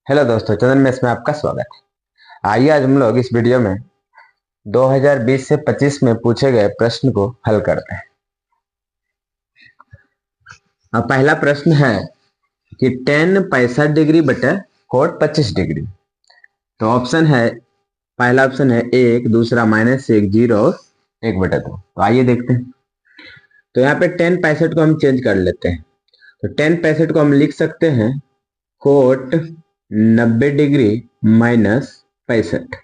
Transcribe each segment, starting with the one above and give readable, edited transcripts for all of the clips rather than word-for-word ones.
Hello दोस्तों, चंदन mess में आपका स्वागत है। आइए आज हम लोग इस वीडियो में 2020 से 25 में पूछे गए प्रश्न को हल करते हैं। अब पहला प्रश्न है कि tan 65 डिग्री बटे कोट 25 डिग्री। तो ऑप्शन है, पहला ऑप्शन है 1, दूसरा -1, 0 और 1/2। तो आइए देखते हैं। तो यहाँ पे tan 65 को हम चेंज कर लेते हैं। तो tan 65 को हम लिख सकते हैं कोट 90 डिग्री माइनस 65।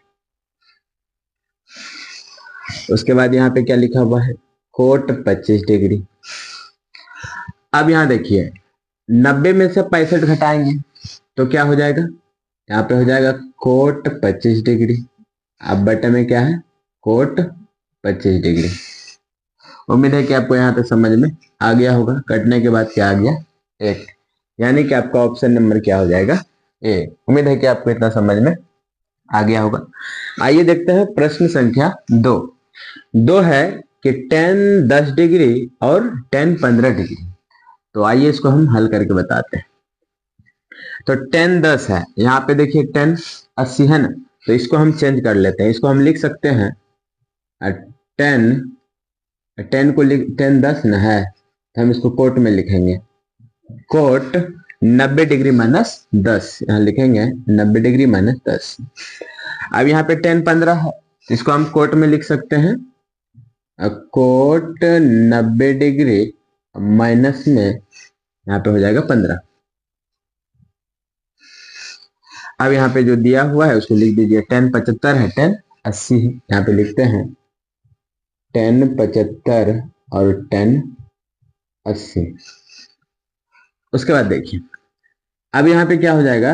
उसके बाद यहाँ पे क्या लिखा हुआ है, कोट 25 डिग्री। अब यहाँ देखिए, 90 में से 65 घटाएंगे तो क्या हो जाएगा, यहाँ पे हो जाएगा कोट 25 डिग्री। अब बटे में क्या है, कोट 25 डिग्री। उम्मीद है कि आपको यहाँ तक समझ में आ गया होगा। कटने के बाद क्या आ गया, 1, यानी कि आपका ऑप्शन नंबर क्या हो जाएगा, ए। उम्मीद है कि आपको इतना समझ में आ गया होगा। आइए देखते हैं प्रश्न संख्या 2। दो है कि tan 10 डिग्री और tan 15 डिग्री। तो आइए इसको हम हल करके बताते हैं। तो tan 10 है, यहाँ पे देखिए tan 80 है ना, तो इसको हम चेंज कर लेते हैं। इसको हम लिख सकते हैं tan, tan को लिख, tan 10 ना है तो हम इसको कोट में लिखेंगे, कोट 90 डिग्री माइनस 10। यहाँ लिखेंगे 90 डिग्री माइनस 10। अब यहाँ पे tan 15 है, इसको हम कोट में लिख सकते हैं, कोट 90 डिग्री माइनस में यहाँ पे हो जाएगा 15। अब यहाँ पे जो दिया हुआ है उसको लिख दीजिए, tan 75 है, tan 80 है। यहाँ पे लिखते हैं tan 75 और tan 80। उसके बाद देखिए, अब यहाँ पे क्या हो जाएगा,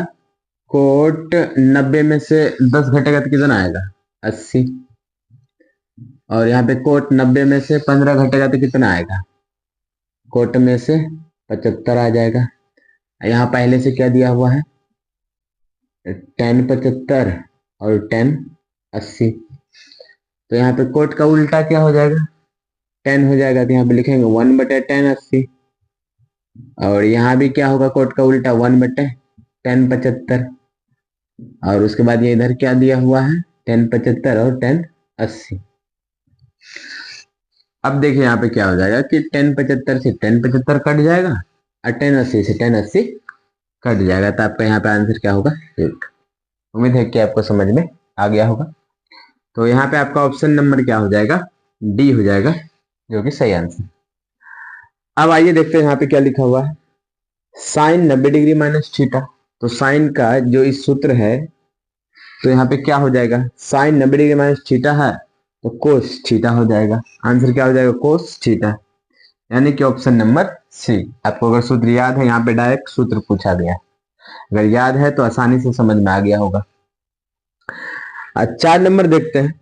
कोट 90 में से 10 घटेगा तो कितना आएगा, 80। और यहाँ पे कोट 90 में से 15 घटेगा तो कितना आएगा, कोट में से 75 आ जाएगा। यहाँ पहले से क्या दिया हुआ है, tan 75 और tan 80। तो यहाँ पे कोट का उल्टा क्या हो जाएगा, tan हो जाएगा, तो यहाँ पे लिखेंगे 1/tan 80। और यहाँ भी क्या होगा, कोट का उल्टा 1/tan 75। और उसके बाद ये इधर क्या दिया हुआ है, tan 75 और tan 80। अब देखिए यहाँ पे क्या हो जाएगा कि tan 75 से tan 75 कट जाएगा और tan 80 से tan 80 कट जाएगा। तो आपका यहाँ पे आंसर क्या होगा, 1। उम्मीद है कि आपको समझ में आ गया होगा। तो यहाँ पे आपका ऑप्शन नंबर क्या हो जाएगा, डी हो जाएगा, जो कि सही आंसर। अब आइए देखते हैं यहाँ पे क्या लिखा हुआ है, साइन 90 डिग्री माइनस थीटा। तो साइन का जो इस सूत्र है, तो यहाँ पे क्या हो जाएगा, साइन 90 डिग्री माइनस थीटा है तो कोस थीटा हो जाएगा। आंसर क्या हो जाएगा, कोस थीटा, यानी कि ऑप्शन नंबर सी। आपको अगर सूत्र याद है, यहाँ पे डायरेक्ट सूत्र पूछा गया, अगर याद है तो आसानी से समझ में आ गया होगा। 4 नंबर देखते हैं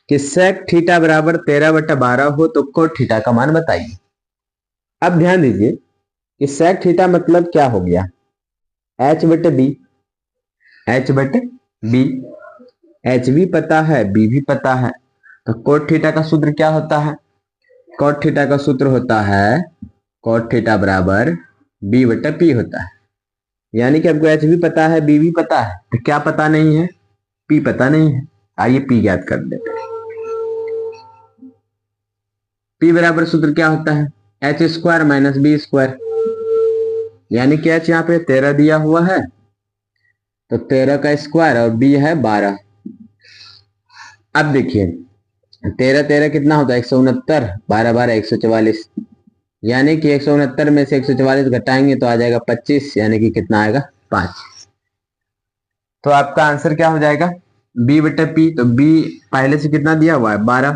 कि sec थीटा बराबर 13/12 हो तो कोट थीटा का मान बताइए। अब ध्यान दीजिए कि sec थीटा मतलब क्या हो गया, h/b, h/b, h भी पता है, b भी पता है। तो कोट थीटा का सूत्र क्या होता है, कोट थीटा का सूत्र होता है, कोट थीटा बराबर b/p होता है। यानी कि आपको h भी पता है, b भी पता है, तो क्या पता नहीं है, p पता नहीं है। आइए p ज्ञात कर देते हैं। p बराबर सूत्र क्या होता है, h² माइनस b²। यानी कि h यहाँ पे 13 दिया हुआ है, तो 13 का स्क्वायर और b है 12। अब देखिए 13 13 कितना होता है, 169, 12 12 144। यानी कि 169 में से 144 घटाएंगे तो आ जाएगा 25, यानी कि कितना आएगा, 5। तो आपका आंसर क्या हो जाएगा, b/p। तो b पहले से कितना दिया हुआ है, 12।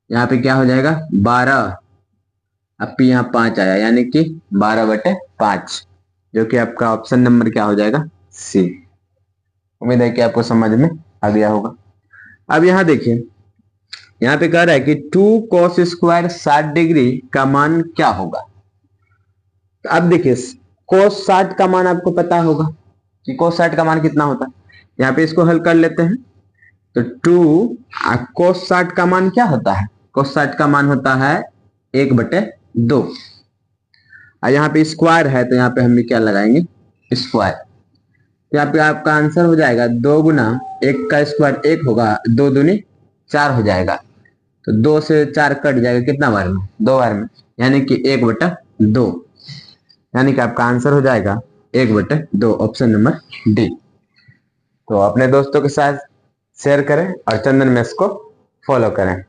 यहाँ पे क्या हो जाएगा, 12। अब p यहाँ 5 आया, यानी कि 12/5, जो कि आपका ऑप्शन नंबर क्या हो जाएगा, सी। उम्मीद है कि आपको समझ में आ गया होगा। अब यहाँ देखिए, यहाँ पे कह रहा है कि 2 cos² 60 डिग्री का मान क्या होगा। तो अब देखिए, cos 60 का मान आपको पता होगा कि cos 60 का मान कितना होता है। यहाँ पे इसको हल कर लेते हैं। तो 2 cos 60 का मान क्या होता है, cos 60 का मान होता है 1/2। और यहाँ पे स्क्वायर है तो यहाँ पे हम भी क्या लगाएंगे, स्क्वायर। तो यहाँ पे आपका आंसर हो जाएगा 2 गुना 1 का स्क्वायर 1 होगा, 2 दूनी 4 हो जाएगा। तो 2 से 4 कट जाएगा, कितना बार में? 2 बार में, यानी कि 1/2। यानी कि आपका आंसर हो जाएगा 1/2, ऑप्शन नंबर डी। तो अपने दोस्तों के साथ शेयर करें और चंदन मेस को फॉलो करें।